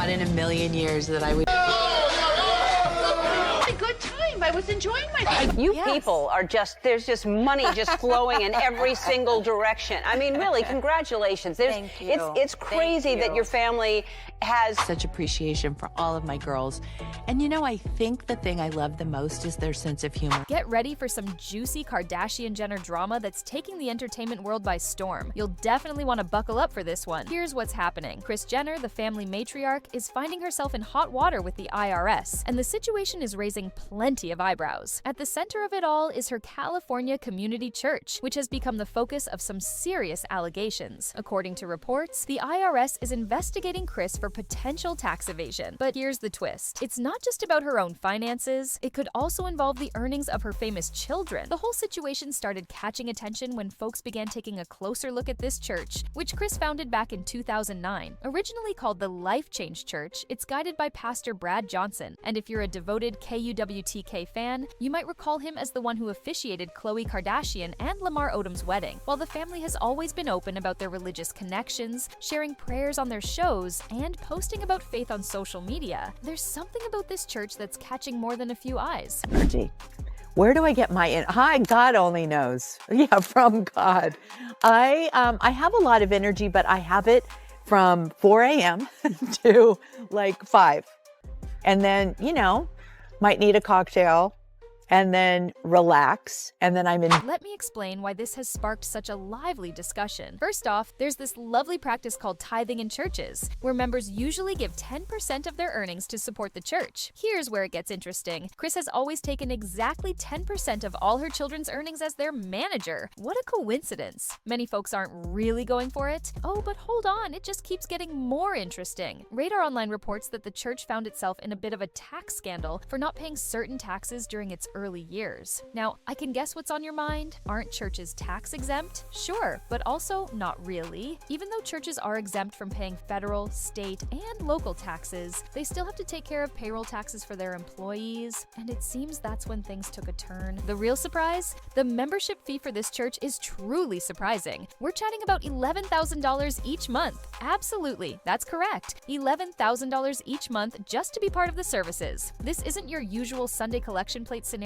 not in a million years that I would. A good time. I was enjoying myself. You people are just, there's just money just flowing in every single direction. I mean, really, congratulations. Thank you. It's crazy that your family has Such appreciation for all of my girls. And you know, I think the thing I love the most is their sense of humor. Get ready for some juicy Kardashian-Jenner drama that's taking the entertainment world by storm. You'll definitely want to buckle up for this one. Here's what's happening. Kris Jenner, the family matriarch, is finding herself in hot water with the IRS, and the situation is raising plenty of eyebrows. At the center of it all is her California community church, which has become the focus of some serious allegations. According to reports, the IRS is investigating Kris for potential tax evasion. But here's the twist. It's not just about her own finances. It could also involve the earnings of her famous children. The whole situation started catching attention when folks began taking a closer look at this church, which Kris founded back in 2009. Originally called the Life Change Church, it's guided by Pastor Brad Johnson. And if you're a devoted KUWTK fan, you might recall him as the one who officiated Khloe Kardashian and Lamar Odom's wedding. While the family has always been open about their religious connections, sharing prayers on their shows, and posting about faith on social media, there's something about this church that's catching more than a few eyes. Energy. Where do I get my hi? God only knows. Yeah, from God. I have a lot of energy, but I have it from 4 a.m. to like 5. And then, you know, might need a cocktail and then relax, and then I'm in. Let me explain why this has sparked such a lively discussion. First off, there's this lovely practice called tithing in churches, where members usually give 10% of their earnings to support the church. Here's where it gets interesting. Kris has always taken exactly 10% of all her children's earnings as their manager. What a coincidence. Many folks aren't really going for it. Oh, but hold on, it just keeps getting more interesting. Radar Online reports that the church found itself in a bit of a tax scandal for not paying certain taxes during its early years. Now, I can guess what's on your mind. Aren't churches tax exempt? Sure, but also not really. Even though churches are exempt from paying federal, state, and local taxes, they still have to take care of payroll taxes for their employees, and it seems that's when things took a turn. The real surprise? The membership fee for this church is truly surprising. We're chatting about $11,000 each month. Absolutely, that's correct. $11,000 each month just to be part of the services. This isn't your usual Sunday collection plate scenario.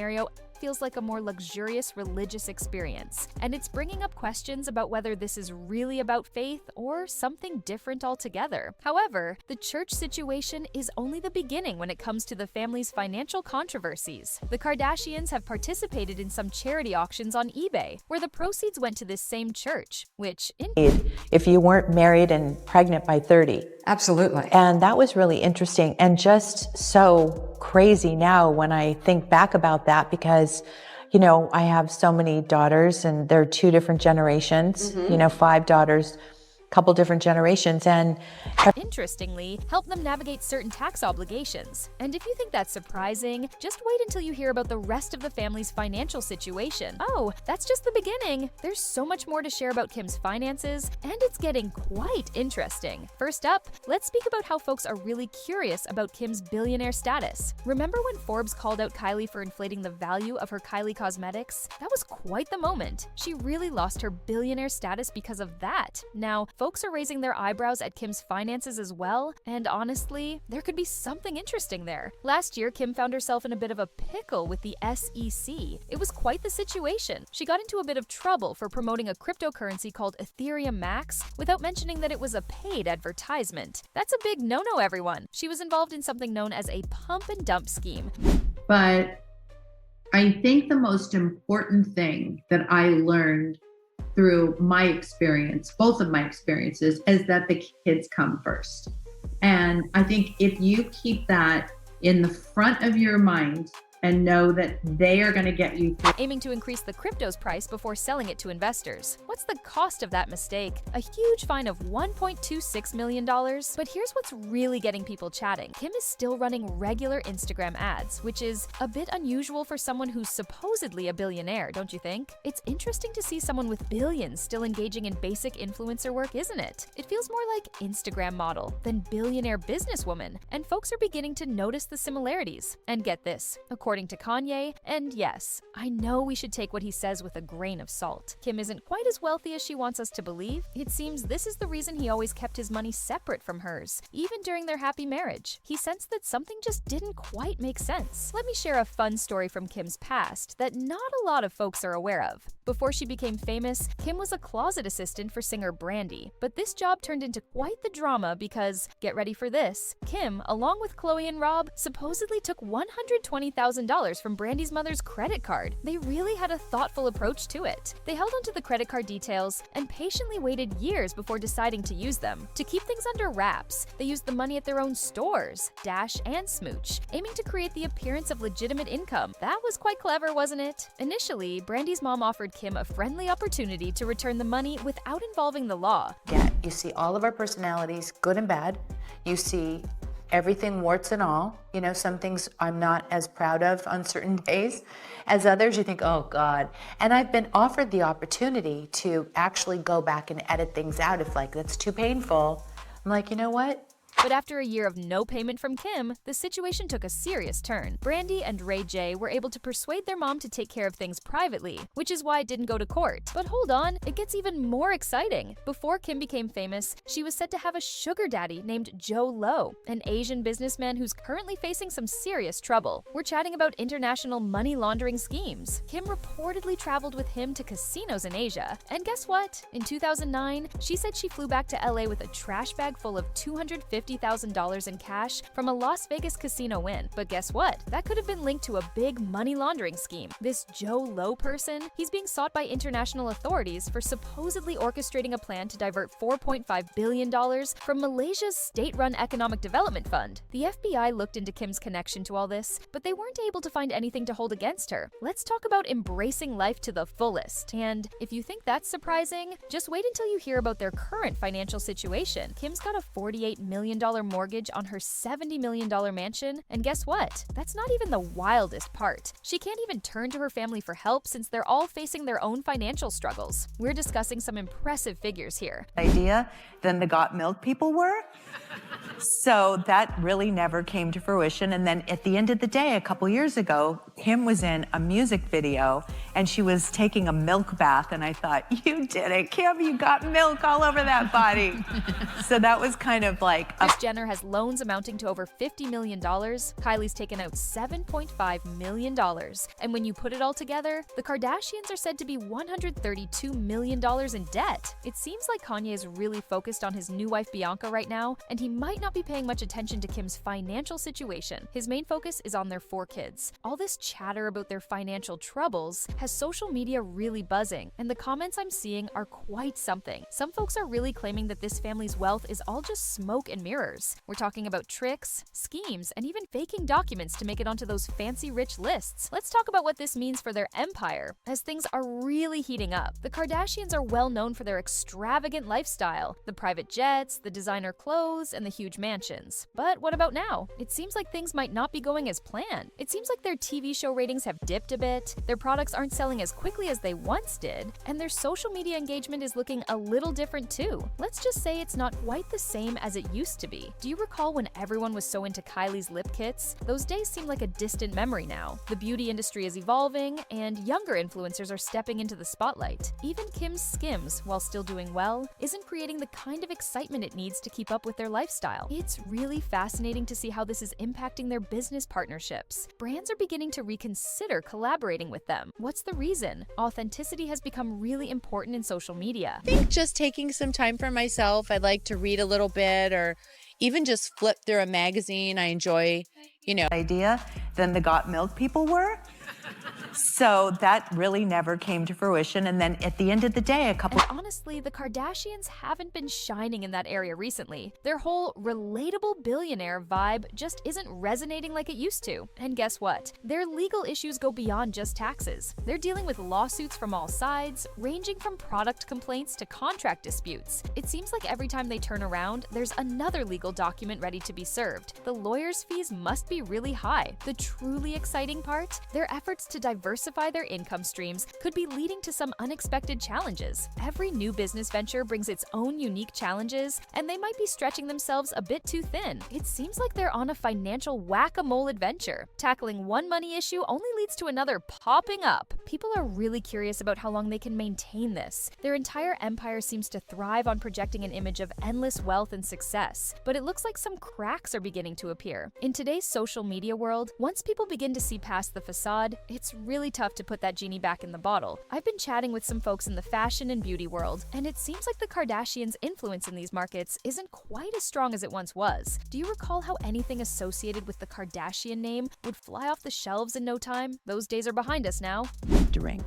Feels like a more luxurious religious experience, and it's bringing up questions about whether this is really about faith or something different altogether. However, the church situation is only the beginning when it comes to the family's financial controversies. The Kardashians have participated in some charity auctions on eBay, where the proceeds went to this same church, which if you weren't married and pregnant by 30. Absolutely. And that was really interesting and just so crazy now when I think back about that, because, you know, I have so many daughters and they're 2 different generations, you know, 5 daughters, couple different generations, and interestingly, help them navigate certain tax obligations. And if you think that's surprising, just wait until you hear about the rest of the family's financial situation. Oh, that's just the beginning. There's so much more to share about Kim's finances, and it's getting quite interesting. First up, let's speak about how folks are really curious about Kim's billionaire status. Remember when Forbes called out Kylie for inflating the value of her Kylie Cosmetics? That was quite the moment. She really lost her billionaire status because of that. Now, folks are raising their eyebrows at Kim's finances as well, and honestly, there could be something interesting there. Last year, Kim found herself in a bit of a pickle with the SEC. It was quite the situation. She got into a bit of trouble for promoting a cryptocurrency called Ethereum Max without mentioning that it was a paid advertisement. That's a big no-no, everyone. She was involved in something known as a pump and dump scheme. But I think the most important thing that I learned through my experience, both of my experiences, is that the kids come first. And I think if you keep that in the front of your mind and know that they are going to get you through. Aiming to increase the crypto's price before selling it to investors. What's the cost of that mistake? A huge fine of $1.26 million. But here's what's really getting people chatting. Kim is still running regular Instagram ads, which is a bit unusual for someone who's supposedly a billionaire, don't you think? It's interesting to see someone with billions still engaging in basic influencer work, isn't it? It feels more like Instagram model than billionaire businesswoman, and folks are beginning to notice the similarities. And get this, according according to Kanye. And yes, I know we should take what he says with a grain of salt. Kim isn't quite as wealthy as she wants us to believe. It seems this is the reason he always kept his money separate from hers, even during their happy marriage. He sensed that something just didn't quite make sense. Let me share a fun story from Kim's past that not a lot of folks are aware of. Before she became famous, Kim was a closet assistant for singer Brandy, but this job turned into quite the drama because, get ready for this, Kim, along with Chloe and Rob, supposedly took $120,000 from Brandy's mother's credit card. They really had a thoughtful approach to it. They held onto the credit card details and patiently waited years before deciding to use them. To keep things under wraps, they used the money at their own stores, Dash and Smooch, aiming to create the appearance of legitimate income. That was quite clever, wasn't it? Initially, Brandy's mom offered Kim a friendly opportunity to return the money without involving the law. Yeah, you see all of our personalities, good and bad. You see everything, warts and all. You know, some things I'm not as proud of on certain days as others. You think, oh God. And I've been offered the opportunity to actually go back and edit things out if like that's too painful. I'm like, you know what? But after a year of no payment from Kim, the situation took a serious turn. Brandy and Ray J were able to persuade their mom to take care of things privately, which is why it didn't go to court. But hold on, it gets even more exciting. Before Kim became famous, she was said to have a sugar daddy named Joe Low, an Asian businessman who's currently facing some serious trouble. We're chatting about international money laundering schemes. Kim reportedly traveled with him to casinos in Asia. And guess what? In 2009, she said she flew back to LA with a trash bag full of $250,000 in cash from a Las Vegas casino win. But guess what? That could have been linked to a big money laundering scheme. This Joe Low person, he's being sought by international authorities for supposedly orchestrating a plan to divert $4.5 billion from Malaysia's state-run economic development fund. The FBI looked into Kim's connection to all this, but they weren't able to find anything to hold against her. Let's talk about embracing life to the fullest. And if you think that's surprising, just wait until you hear about their current financial situation. Kim's got a $48 million mortgage on her $70 million mansion, and guess what? That's not even the wildest part. She can't even turn to her family for help since they're all facing their own financial struggles. We're discussing some impressive figures here. Idea than the Got Milk people were. So that really never came to fruition. And then at the end of the day, a couple years ago, Kim was in a music video and she was taking a milk bath. And I thought, you did it, Kim, you got milk all over that body. So that was kind of like Kris Jenner has loans amounting to over $50 million. Kylie's taken out $7.5 million. And when you put it all together, the Kardashians are said to be $132 million in debt. It seems like Kanye is really focused on his new wife Bianca right now, and he might not be paying much attention to Kim's financial situation. His main focus is on their 4 kids. All this chatter about their financial troubles has social media really buzzing, and the comments I'm seeing are quite something. Some folks are really claiming that this family's wealth is all just smoke and mirrors. We're talking about tricks, schemes, and even faking documents to make it onto those fancy rich lists. Let's talk about what this means for their empire, as things are really heating up. The Kardashians are well known for their extravagant lifestyle, the private jets, the designer clothes, and the huge mansions. But what about now? It seems like things might not be going as planned. It seems like their TV show ratings have dipped a bit, their products aren't selling as quickly as they once did, and their social media engagement is looking a little different too. Let's just say it's not quite the same as it used to be. Do you recall when everyone was so into Kylie's lip kits? Those days seem like a distant memory now. The beauty industry is evolving, and younger influencers are stepping into the spotlight. Even Kim's Skims, while still doing well, isn't creating the kind of excitement it needs to keep up with their lifestyle. It's really fascinating to see how this is impacting their business partnerships. Brands are beginning to reconsider collaborating with them. What's the reason? Authenticity has become really important in social media. I think just taking some time for myself. I'd like to read a little bit or even just flip through a magazine. I enjoy, idea than the Got Milk people were. So that really never came to fruition. And then at the end of the day, And honestly, the Kardashians haven't been shining in that area recently. Their whole relatable billionaire vibe just isn't resonating like it used to. And guess what? Their legal issues go beyond just taxes. They're dealing with lawsuits from all sides, ranging from product complaints to contract disputes. It seems like every time they turn around, there's another legal document ready to be served. The lawyers' fees must be really high. The truly exciting part? Their efforts to divert diversify their income streams could be leading to some unexpected challenges. Every new business venture brings its own unique challenges, and they might be stretching themselves a bit too thin. It seems like they're on a financial whack-a-mole adventure. Tackling one money issue only leads to another popping up. People are really curious about how long they can maintain this. Their entire empire seems to thrive on projecting an image of endless wealth and success, but it looks like some cracks are beginning to appear. In today's social media world, once people begin to see past the facade, it's really tough to put that genie back in the bottle. I've been chatting with some folks in the fashion and beauty world, and it seems like the Kardashians' influence in these markets isn't quite as strong as it once was. Do you recall how anything associated with the Kardashian name would fly off the shelves in no time? Those days are behind us now. Ring.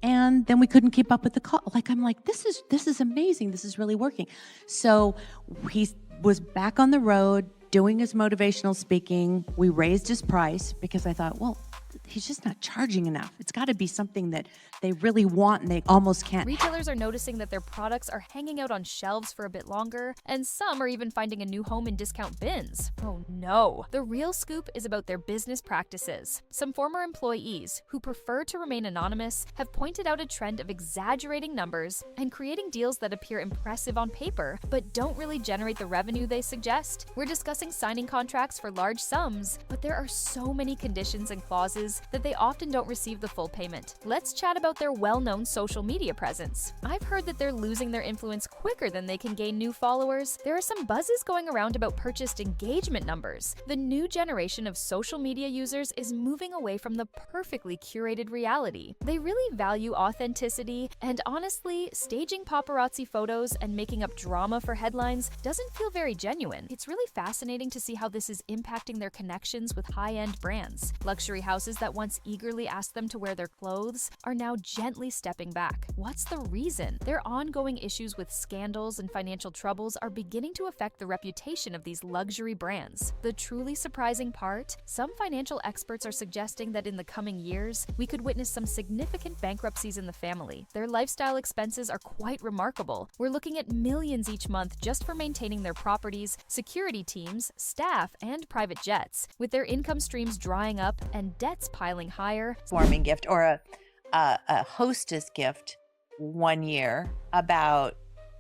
And then we couldn't keep up with the call. I'm like, this is amazing. This is really working. So he was back on the road doing his motivational speaking. We raised his price because I thought, well, he's just not charging enough. It's got to be something that they really want and they almost can't. Retailers are noticing that their products are hanging out on shelves for a bit longer, and some are even finding a new home in discount bins. Oh no. The real scoop is about their business practices. Some former employees, who prefer to remain anonymous, have pointed out a trend of exaggerating numbers and creating deals that appear impressive on paper, but don't really generate the revenue they suggest. We're discussing signing contracts for large sums, but there are so many conditions and clauses that they often don't receive the full payment. Let's chat about their well-known social media presence. I've heard that they're losing their influence quicker than they can gain new followers. There are some buzzes going around about purchased engagement numbers. The new generation of social media users is moving away from the perfectly curated reality. They really value authenticity, and honestly, staging paparazzi photos and making up drama for headlines doesn't feel very genuine. It's really fascinating to see how this is impacting their connections with high-end brands. Luxury houses that once eagerly asked them to wear their clothes are now gently stepping back. What's the reason? Their ongoing issues with scandals and financial troubles are beginning to affect the reputation of these luxury brands. The truly surprising part? Some financial experts are suggesting that in the coming years, we could witness some significant bankruptcies in the family. Their lifestyle expenses are quite remarkable. We're looking at millions each month just for maintaining their properties, security teams, staff, and private jets. With their income streams drying up and debts piling higher, Warming gift or a hostess gift one year about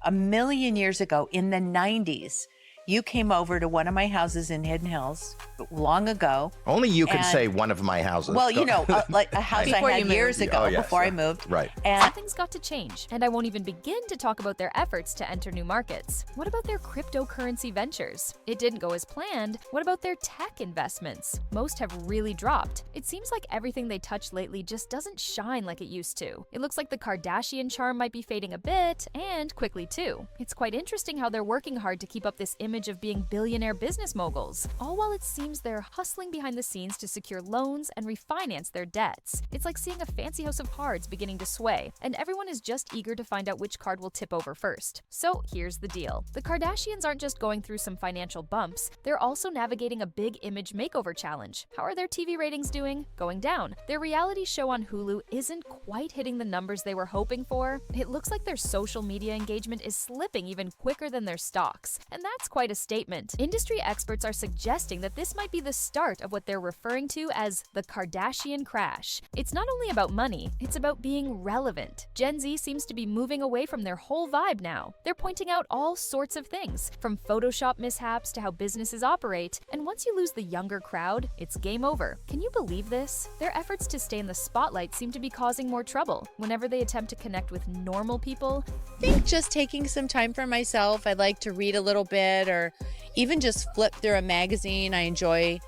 1,000,000 years ago in the 90s. You came over to one of my houses in Hidden Hills long ago. Only you can and- say one of my houses. Well, you know, like a house I Before had you years moved. ago, Oh, yes, before I yeah. moved. Right. And something's got to change, and I won't even begin to talk about their efforts to enter new markets. What about their cryptocurrency ventures? It didn't go as planned. What about their tech investments? Most have really dropped. It seems like everything they touch lately just doesn't shine like it used to. It looks like the Kardashian charm might be fading a bit, and quickly too. It's quite interesting how they're working hard to keep up this image of being billionaire business moguls, all while it seems they're hustling behind the scenes to secure loans and refinance their debts. It's like seeing a fancy house of cards beginning to sway, and everyone is just eager to find out which card will tip over first. So here's the deal. The Kardashians aren't just going through some financial bumps, they're also navigating a big image makeover challenge. How are their TV ratings doing? Going down. Their reality show on Hulu isn't quite hitting the numbers they were hoping for. It looks like their social media engagement is slipping even quicker than their stocks, and that's quite a statement. Industry experts are suggesting that this might be the start of what they're referring to as the Kardashian crash. It's not only about money, it's about being relevant. Gen Z seems to be moving away from their whole vibe now. They're pointing out all sorts of things, from Photoshop mishaps to how businesses operate, and once you lose the younger crowd, it's game over. Can you believe this? Their efforts to stay in the spotlight seem to be causing more trouble. Whenever they attempt to connect with normal people, I think just taking some time for myself. I like to read a little bit or even just flip through a magazine. I enjoy,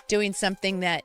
doing something that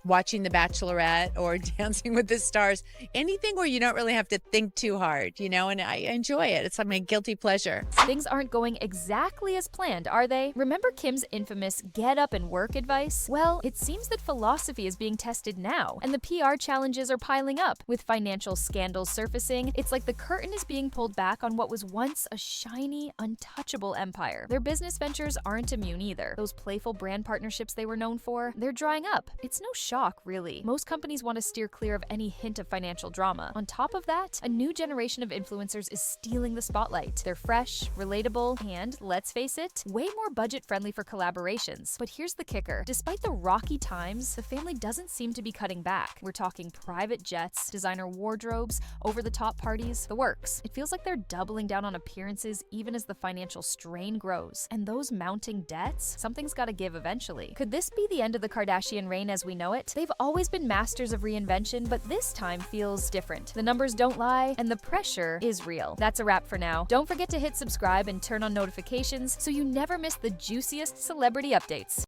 watching The Bachelorette or Dancing with the Stars, anything where you don't really have to think too hard, and I enjoy it. It's like my guilty pleasure. things aren't going exactly as planned, are they? Remember Kim's infamous get up and work advice? Well, it seems that philosophy is being tested now, and the PR challenges are piling up. With financial scandals surfacing, it's like the curtain is being pulled back on what was once a shiny, untouchable empire. Their business ventures aren't immune either. Those playful brand partnerships they were known for, they're drying up. It's no shock, really. Most companies want to steer clear of any hint of financial drama. On top of that, a new generation of influencers is stealing the spotlight. They're fresh, relatable, and, let's face it, way more budget-friendly for collaborations. But here's the kicker. Despite the rocky times, the family doesn't seem to be cutting back. We're talking private jets, designer wardrobes, over-the-top parties, the works. It feels like they're doubling down on appearances even as the financial strain grows. And those mounting debts? Something's gotta give eventually. Could this be the end of the Kardashian reign as we know it? They've always been masters of reinvention, but this time feels different. The numbers don't lie, and the pressure is real. That's a wrap for now. Don't forget to hit subscribe and turn on notifications so you never miss the juiciest celebrity updates.